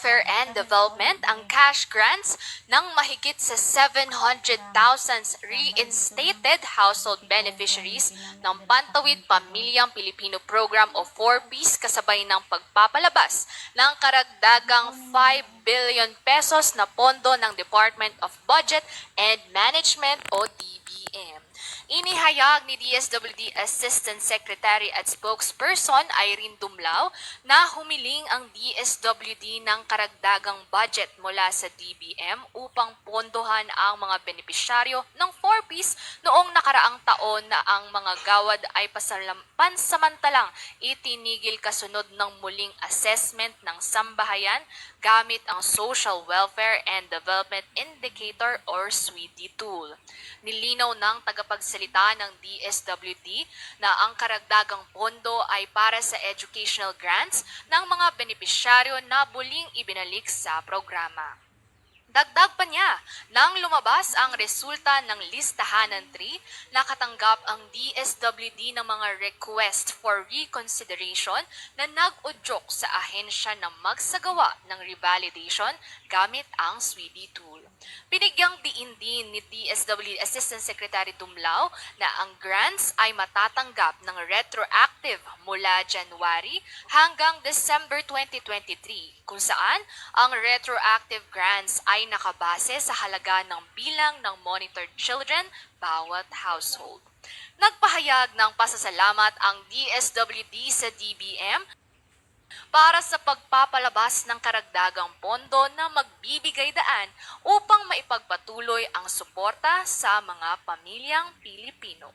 Welfare and Development ang cash grants ng mahigit sa 700,000 reinstated household beneficiaries ng Pantawid Pamilyang Pilipino Program o 4Ps kasabay ng pagpapalabas ng karagdagang 5 billion pesos na pondo ng Department of Budget and Management o DBM. Inihayag ni DSWD Assistant Secretary at Spokesperson Irene Dumlao na humiling ang DSWD ng karagdagang budget mula sa DBM upang pondohan ang mga benepisyaryo ng 4Ps noong nakaraang taon na ang mga gawad ay pansamantalang itinigil kasunod ng muling assessment ng sambahayan gamit ang Social Welfare and Development Indicator or SWIDI tool. Nilinaw ng tagapagsalita ng DSWD na ang karagdagang pondo ay para sa educational grants ng mga benepisyaryo na muling ibinalik sa programa. Dagdag pa niya, nang lumabas ang resulta ng listahanan 3, nakatanggap ang DSWD ng mga request for reconsideration na nag-udyok sa ahensya na magsagawa ng revalidation gamit ang SWIDI tool. Binigyang diin din ni DSWD Assistant Secretary Dumlao na ang grants ay matatanggap ng retroactive mula January hanggang December 2023, kung saan ang retroactive grants ay nakabase sa halaga ng bilang ng monitored children bawat household. Nagpahayag ng pasasalamat ang DSWD sa DBM para sa pagpapalabas ng karagdagang pondo na magbibigay daan upang maipagpatuloy ang suporta sa mga pamilyang Pilipino.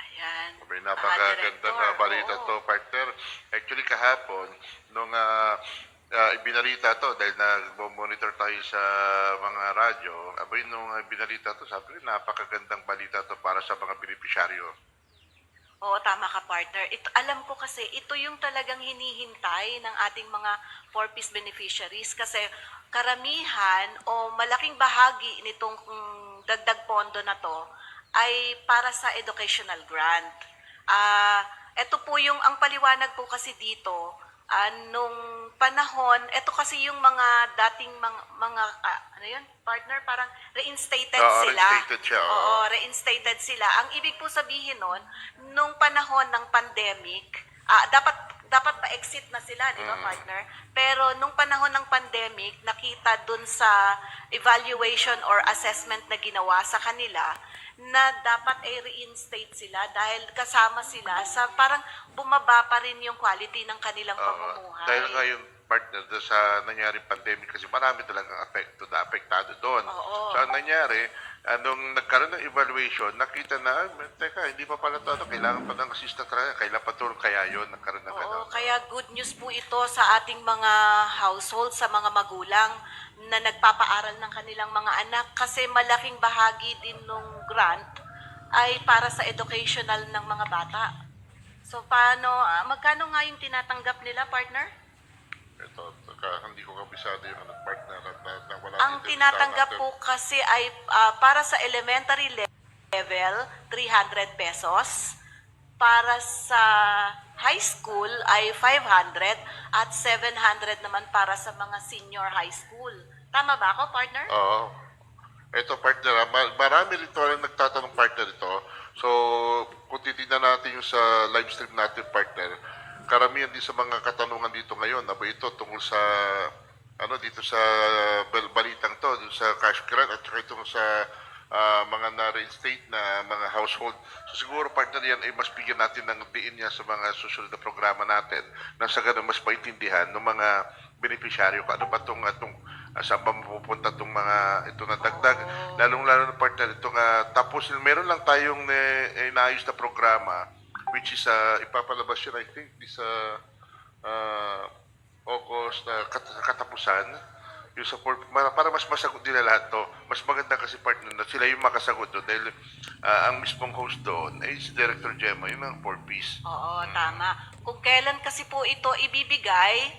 Ayan. May napakaganda na balita Oo. to, partner. Actually, kahapon, nung ibinalita to, dahil nag-monitor tayo sa mga radyo, abay nung ibinalita to, sabi ko, napakagandang balita to para sa mga benepisyaryo. Oo, tama ka, partner. Alam ko kasi ito yung talagang hinihintay ng ating mga 4Ps beneficiaries kasi karamihan o malaking bahagi nitong dagdag pondo na to ay para sa educational grant. Ito po yung ang paliwanag po kasi dito nung panahon, ito kasi yung mga dating mga ano yun, partner, parang reinstated Oo, sila. reinstated siya, oo. Oo, reinstated sila. Ang ibig po sabihin nun, nung panahon ng pandemic, dapat pa-exit na sila, di ba, partner? Pero nung panahon ng pandemic, nakita dun sa evaluation or assessment na ginawa sa kanila na dapat ay reinstate sila dahil kasama sila sa parang bumaba pa rin yung quality ng kanilang pamumuhay. Dahil ngayon, partner, doon sa nangyaring pandemic kasi marami talagang apektado doon. Oo. So, ang nangyari, nung nagkaroon ng evaluation, nakita na, teka, hindi pa pala ito, kailangan pa ng assistant talaga, kailangan pa tulong, kaya yun, nagkaroon ng Oo, ganun. kaya good news po ito sa ating mga household, sa mga magulang na nagpapaaral ng kanilang mga anak kasi malaking bahagi din nung grant ay para sa educational ng mga bata. So paano, magkano nga yung tinatanggap nila, partner? Ito, hindi ko kabisado yung partner na wala Ang dito yung tinatanggap tama po kasi ay para sa elementary level, 300 pesos. Para sa high school ay 500 at 700 naman para sa mga senior high school. Tama ba ako, partner? Oo. Ito, partner, marami rito ang nagtatanong, partner, ito. So, kung titignan natin yung sa live stream natin, partner, karamihan din sa mga katanungan dito ngayon, aba ito tungkol sa, dito sa balitang to, dito sa cash grant, at saka itong sa mga na-reinstate na mga household. So siguro, partner, yan ay mas bigyan natin ng diin niya sa mga susunod na programa natin na sa ganun mas maintindihan ng mga benepisyaryo kung ano ba itong saan ba mapupunta itong mga ito na dagdag. Lalong-lalo na, partner, itong tapos meron lang tayong inaayos na programa which is ipapalabas yun, I think, this August katapusan. Yung support, para mas masagot nila lahat to. Mas maganda kasi, partner, na sila yung makasagot doon dahil ang mismong host doon ay si Director Gemma, yung mga 4Ps. Oo, tama. Kung kailan kasi po ito ibibigay,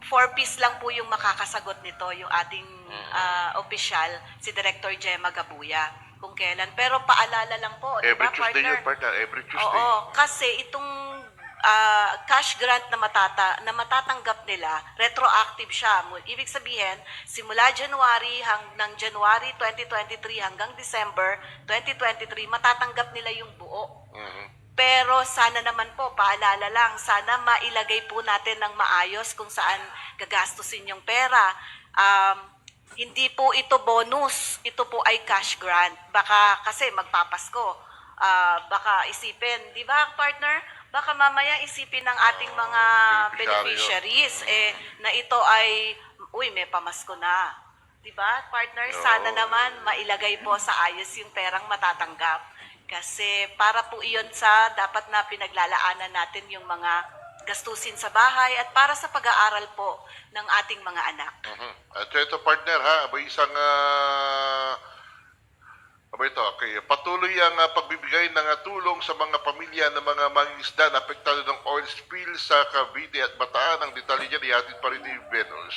4 piece lang po yung makakasagot nito, yung ating opisyal, si Director Gemma Gabuya. Kung kailan. Pero paalala lang po, di Every ba, Tuesday partner? yun, partner. Every Tuesday. Oo, kasi itong cash grant na matatanggap nila, retroactive siya. Ibig sabihin, simula ng January 2023 hanggang December 2023, matatanggap nila yung buo. Pero sana naman po, paalala lang, sana mailagay po natin ng maayos kung saan gagastusin yung pera. Hindi po ito bonus, ito po ay cash grant. Baka kasi magpapasko, baka isipin, di ba partner? Baka mamaya isipin ng ating mga beneficiaries na ito ay, uy, may pamasko na. Di ba partner? Sana naman mailagay po sa ayos yung perang matatanggap. Kasi para po iyon sa dapat na pinaglalaanan natin yung mga gastusin sa bahay at para sa pag-aaral po ng ating mga anak. At ito partner ha, okay. Patuloy ang pagbibigay ng tulong sa mga pamilya ng mga mangingisda na apektado ng oil spill sa Cavite at Bataan. Ang detalye niyan ihatid pa rin ni Venus.